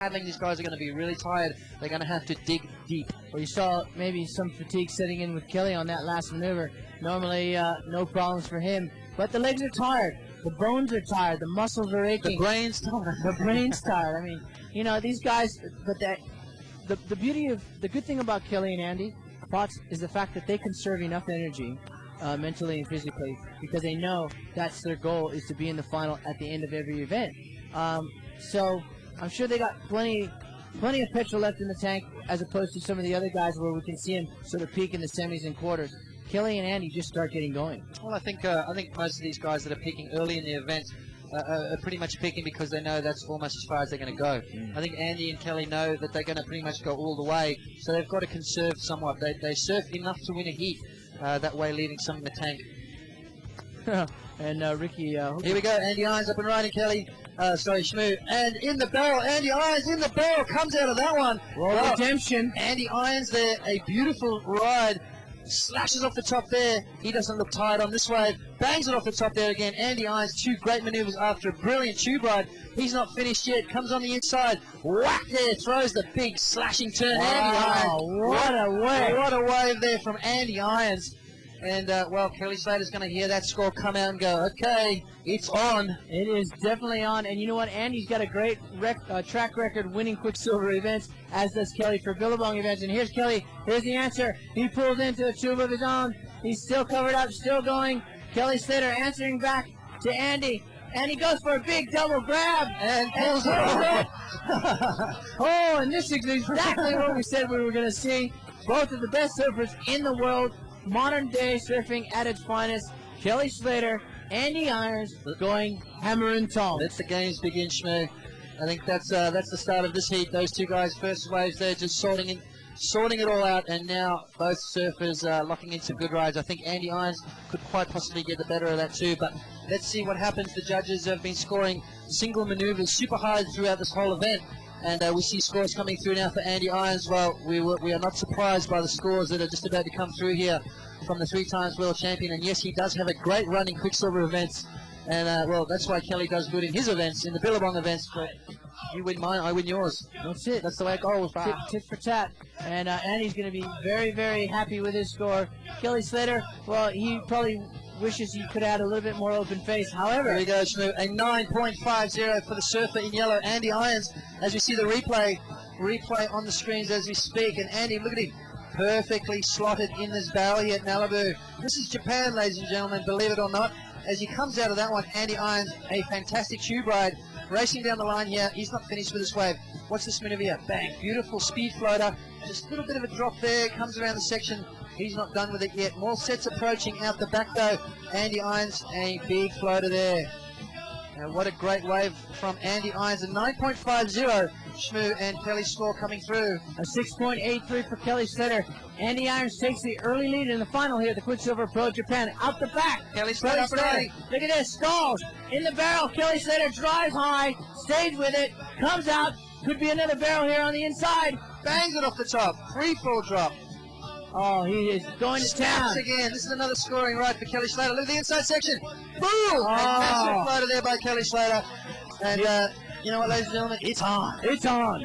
paddling, these guys are going to be really tired. They're going to have to dig deep. Well, you saw maybe some fatigue setting in with Kelly on that last maneuver. Normally, no problems for him. But the legs are tired. The bones are tired. The muscles are aching. The brain's tired. The brain's tired. I mean, you know, these guys, but the beauty of, the good thing about Kelly and Andy Potts is the fact that they conserve enough energy mentally and physically, because they know that's their goal, is to be in the final at the end of every event. So I'm sure they got plenty of petrol left in the tank, as opposed to some of the other guys where we can see them sort of peak in the semis and quarters. Kelly and Andy just start getting going. Well, I think most of these guys that are peaking early in the event are pretty much peaking because they know that's almost as far as they're going to go. I think Andy and Kelly know that they're going to pretty much go all the way, so they've got to conserve somewhat. They surf enough to win a heat, that way leaving some in the tank. And Ricky... here we go, Andy Irons up and riding, Kelly. Sorry, Shmoo. And in the barrel, Andy Irons in the barrel, comes out of that one. Well, redemption. Andy Irons there, a beautiful ride. Slashes off the top there. He doesn't look tired on this wave. Bangs it off the top there again. Andy Irons, two great maneuvers after a brilliant tube ride. He's not finished yet. Comes on the inside. Whack there. Throws the big slashing turn. Wow, Andy Irons. what a wave. What a wave there from Andy Irons. And, well, Kelly Slater's going to hear that score come out and go, okay, it's on. It is definitely on. And you know what? Andy's got a great track record winning Quiksilver events, as does Kelly for Billabong events. And here's Kelly. Here's the answer. He pulls into a tube of his own. He's still covered up, still going. Kelly Slater answering back to Andy. And he goes for a big double grab. And pulls it off. Oh, and this is exactly what we said we were going to see. Both of the best surfers in the world. Modern day surfing at its finest. Kelly Slater, Andy Irons going hammer and tongs. Let the games begin, Shmoo. I think that's the start of this heat. Those two guys, first waves there, just sorting it all out, and now both surfers locking in some good rides. I think Andy Irons could quite possibly get the better of that too, but let's see what happens. The judges have been scoring single maneuvers super high throughout this whole event. And we see scores coming through now for Andy Irons. Well, we are not surprised by the scores that are just about to come through here from the 3-time world champion. And yes, he does have a great run in Quiksilver events. And, well, that's why Kelly does good in his events, in the Billabong events. But you win mine, I win yours. That's it. That's the way it goes. Tit for tat. And Andy's going to be very, very happy with his score. Kelly Slater, well, he probably wishes he could add a little bit more open face. However, there we go, Shmoo. A 9.50 for the surfer in yellow, Andy Irons, as we see the replay on the screens as we speak. And Andy, look at him, perfectly slotted in this barrel here at Malibu. This is Japan, ladies and gentlemen, believe it or not. As he comes out of that one, Andy Irons, a fantastic tube ride, racing down the line here. He's not finished with this wave. Watch this maneuver here. Bang, beautiful speed floater. Just a little bit of a drop there, comes around the section. He's not done with it yet. More sets approaching out the back though. Andy Irons, a big floater there. And what a great wave from Andy Irons. A 9.50. Shmoo and Kelly score coming through. A 6.83 for Kelly Slater. Andy Irons takes the early lead in the final here at the Quiksilver Pro Japan. Out the back. Kelly Slater up and running. Look at this. Stalls in the barrel. Kelly Slater drives high, stays with it, comes out. Could be another barrel here on the inside. Bangs it off the top. Free fall drop. Oh, he is going to town. Again. This is another scoring ride for Kelly Slater. Look at the inside section. Boom! Fantastic floater there by Kelly Slater. And you know what, ladies and gentlemen? It's on. It's on.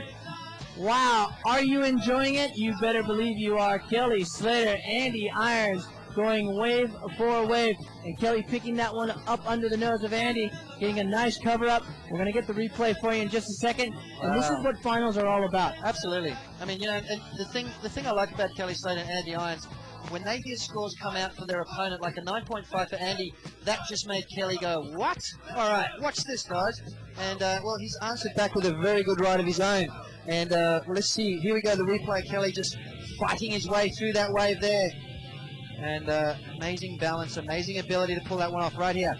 Wow. Are you enjoying it? You better believe you are. Kelly Slater, Andy Irons going wave for wave. And Kelly picking that one up under the nose of Andy, getting a nice cover up. We're going to get the replay for you in just a second. And this is what finals are all about. Absolutely. I mean, you know, and the thing I like about Kelly Slater and Andy Irons, when they hear scores come out for their opponent, like a 9.5 for Andy, that just made Kelly go, what? All right, watch this, guys. And, well, he's answered back with a very good ride of his own. And let's see. Here we go, the replay. Kelly just fighting his way through that wave there. And amazing balance, amazing ability to pull that one off right here.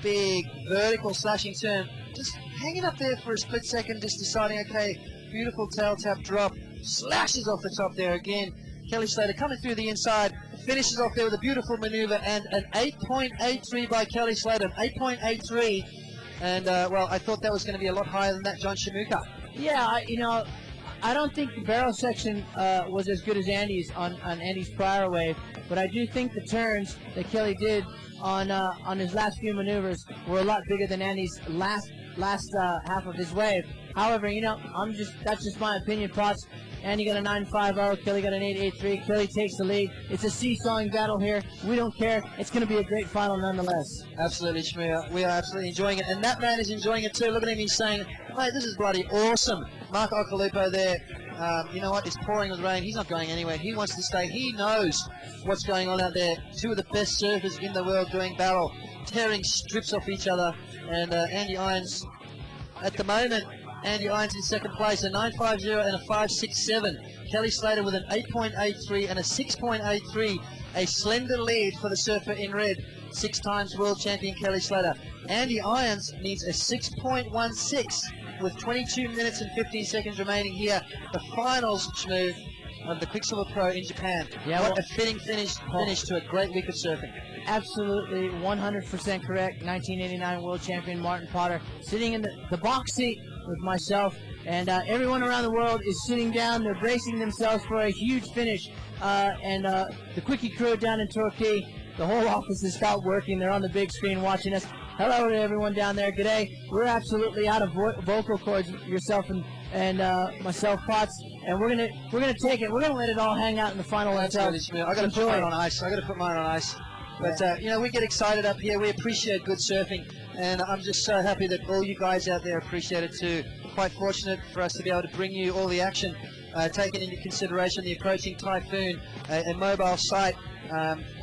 Big vertical slashing turn. Just hanging up there for a split second, just deciding, okay, beautiful tail tap drop. Slashes off the top there again. Kelly Slater coming through the inside, finishes off there with a beautiful maneuver, and an 8.83 by Kelly Slater, 8.83. And, well, I thought that was going to be a lot higher than that, John Shamuka. Yeah, you know, I don't think the barrel section was as good as Andy's on Andy's prior wave, but I do think the turns that Kelly did on his last few maneuvers were a lot bigger than Andy's last half of his wave. However, you know, that's just my opinion, Potts. Andy got a 9.50, Kelly got an 8.83. Kelly takes the lead. It's a seesawing battle here. We don't care. It's going to be a great final nonetheless. Absolutely, Shmir. We are absolutely enjoying it. And that man is enjoying it too. Look at him. He's saying, mate, this is bloody awesome. Mark Occhilupo there. You know what? It's pouring with rain. He's not going anywhere. He wants to stay. He knows what's going on out there. Two of the best surfers in the world doing battle, tearing strips off each other. And Andy Irons, at the moment, Andy Irons in second place, a 9.50 and a 5.67. Kelly Slater with an 8.83 and a 6.83. A slender lead for the surfer in red. 6 times world champion Kelly Slater. Andy Irons needs a 6.16 with 22 minutes and 15 seconds remaining here. The finals, Shmoo, of the Quiksilver Pro in Japan. Yeah, what a fitting finish to a great week of surfing. Absolutely 100% correct. 1989 world champion Martin Potter sitting in the box seat with myself, and everyone around the world is sitting down. They're bracing themselves for a huge finish. The Quickie crew down in Turkey, the whole office has stopped working. They're on the big screen watching us. Hello to everyone down there. G'day. We're absolutely out of vocal cords, yourself and myself, Potts, and we're gonna take it. We're gonna let it all hang out in the final. I got to put mine on ice. I got to put mine on ice. But you know, we get excited up here. We appreciate good surfing, and I'm just so happy that all you guys out there appreciate it too. Quite fortunate for us to be able to bring you all the action, taking into consideration the approaching typhoon, a mobile site.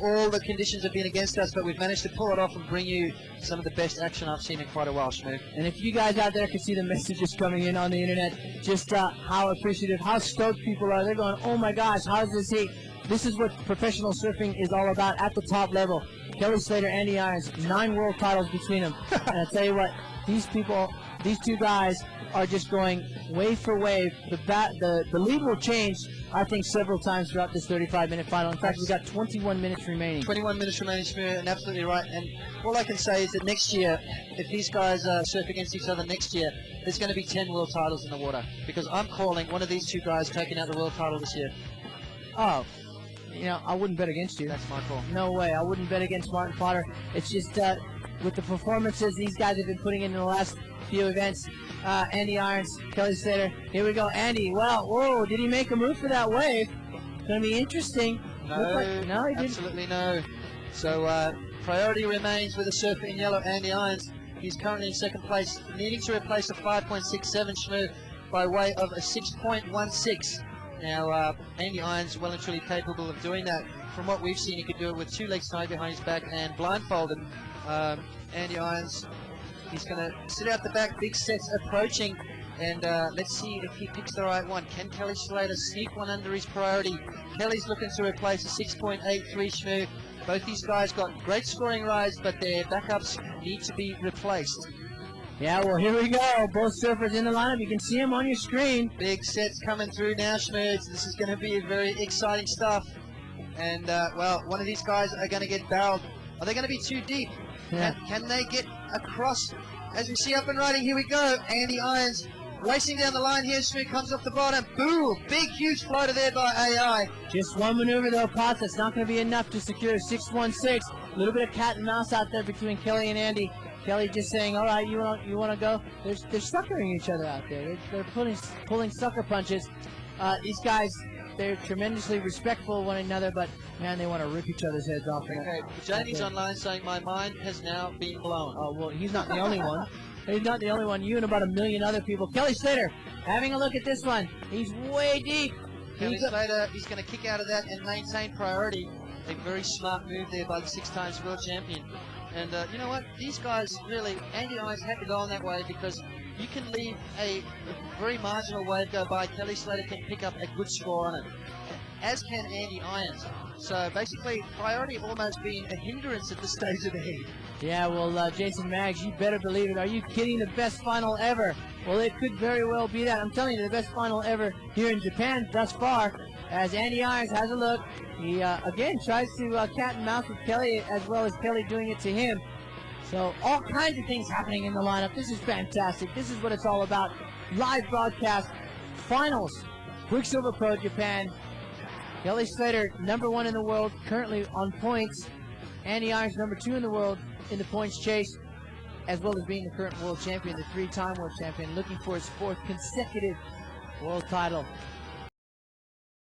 All the conditions have been against us, but we've managed to pull it off and bring you some of the best action I've seen in quite a while, Shmoo. And if you guys out there can see the messages coming in on the internet, just how appreciative, how stoked people are. They're going, oh my gosh, how's this heat? This is what professional surfing is all about at the top level. Kelly Slater, Andy Irons, 9 world titles between them. And I tell you what, these two guys are just going wave for wave. The lead will change, I think, several times throughout this 35-minute final. In fact, we've got 21 minutes remaining. 21 minutes remaining, Shmoo, and absolutely right. And all I can say is that next year, if these guys surf against each other next year, there's going to be 10 world titles in the water. Because I'm calling one of these two guys taking out the world title this year. Oh. You know, I wouldn't bet against you. That's my call. No way. I wouldn't bet against Martin Potter. It's just with the performances these guys have been putting in the last few events. Andy Irons, Kelly Slater. Here we go. Andy, well, whoa, did he make a move for that wave? It's going to be interesting. No, he didn't. Absolutely no. So priority remains with the surfer in yellow, Andy Irons. He's currently in second place, needing to replace a 5.67 Shmoo by way of a 6.16. Now, Andy Irons well and truly capable of doing that. From what we've seen, he could do it with 2 legs tied behind his back and blindfolded. Andy Irons, he's going to sit out the back, big sets approaching, and let's see if he picks the right one. Can Kelly Slater sneak one under his priority? Kelly's looking to replace a 6.83 Shmoo. Both these guys got great scoring rides, but their backups need to be replaced. Yeah, well, here we go. Both surfers in the lineup. You can see them on your screen. Big sets coming through now, Schmerz. This is going to be very exciting stuff. And, well, one of these guys are going to get barreled. Are they going to be too deep? Yeah. Can they get across? As we see up and riding, here we go. Andy Irons racing down the line here. Schmerz comes off the bottom. Boom! Big, huge floater there by AI. Just one maneuver, though, Potts. That's not going to be enough to secure 6.16. A little bit of cat and mouse out there between Kelly and Andy. Kelly just saying, all right, you want to go? They're suckering each other out there. They're pulling sucker punches. These guys, they're tremendously respectful of one another, but, man, they want to rip each other's heads off. Okay, Jamie's online saying, my mind has now been blown. Oh, well, he's not the only one. He's not the only one. You and about a million other people. Kelly Slater, having a look at this one. He's way deep. Kelly Slater, he's going to kick out of that and maintain priority. A very smart move there by the 6 times world champion. And you know what? These guys really, Andy Irons had to go on that wave because you can leave a very marginal wave go by. Kelly Slater can pick up a good score on it, as can Andy Irons. So basically, priority almost being a hindrance at this stage of the heat. Yeah, well, Jason Maggs, you better believe it. Are you kidding? The best final ever. Well, it could very well be that. I'm telling you, the best final ever here in Japan thus far. As Andy Irons has a look, he again tries to cat and mouse with Kelly, as well as Kelly doing it to him. So all kinds of things happening in the lineup. This is fantastic. This is what it's all about. Live broadcast, finals, Quiksilver Pro Japan. Kelly Slater, #1 in the world, currently on points. Andy Irons, #2 in the world in the points chase. as well as being the current world champion, the 3-time world champion, looking for his 4th consecutive world title.